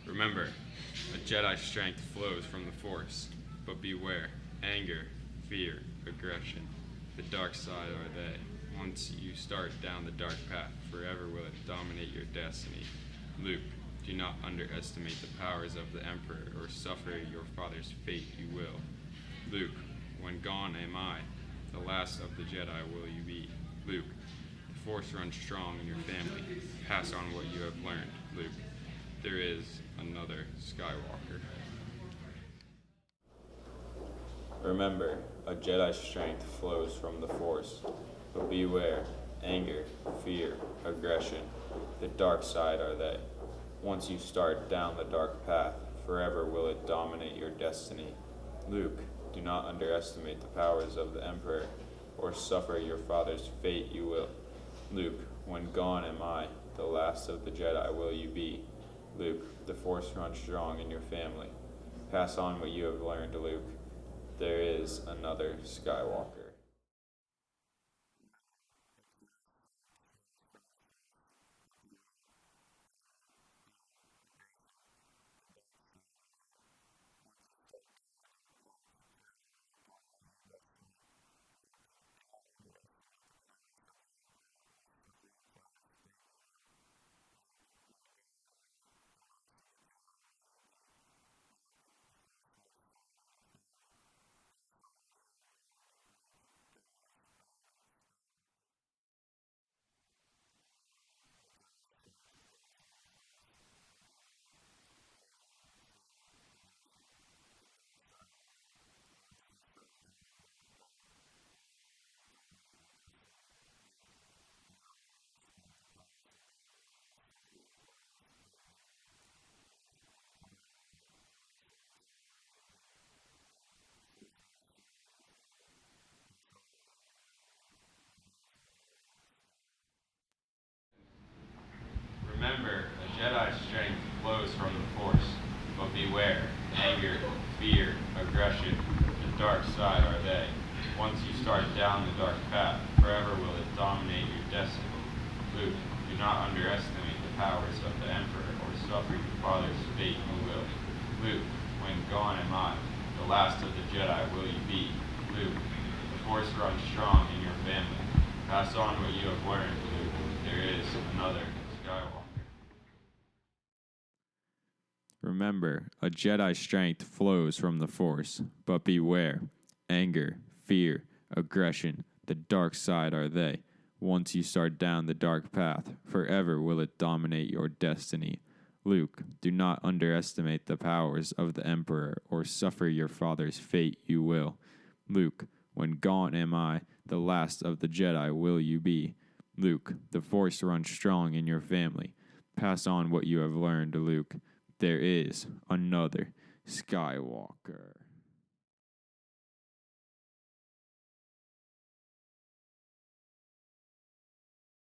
Remember, a Jedi strength flows from the Force, but beware anger, fear, aggression. The dark side are they. Once you start down the dark path, forever will it dominate your destiny. Luke, do not underestimate the powers of the Emperor or suffer your father's fate you will. Luke, when gone am I, the last of the Jedi will you be. Luke, the Force runs strong in your family. Pass on what you have learned, Luke. There is another Skywalker. Remember, a Jedi's strength flows from the Force, but beware anger, fear, aggression. The dark side are they. Once you start down the dark path, forever will it dominate your destiny. Luke, do not underestimate the powers of the Emperor, or suffer your father's fate you will. Luke, when gone am I, the last of the Jedi will you be. Luke, the Force runs strong in your family. Pass on what you have learned, Luke. There is another Skywalker. Remember, a Jedi's strength flows from the Force, but beware anger, fear, aggression. The dark side are they. Once you start down the dark path, forever will it dominate your destiny. Luke, do not underestimate the powers of the Emperor or suffer your father's fate you will. Luke, when gone am I, the last of the Jedi will you be. Luke, the Force runs strong in your family. Pass on what you have learned, Luke. There is another Skywalker. Remember, a Jedi's strength flows from the Force, but beware anger, fear, aggression. The dark side are they. Once you start down the dark path, forever will it dominate your destiny. Luke, do not underestimate the powers of the Emperor or suffer your father's fate you will. Luke, when gone am I, the last of the Jedi will you be. Luke, the Force runs strong in your family. Pass on what you have learned, Luke. There is another Skywalker.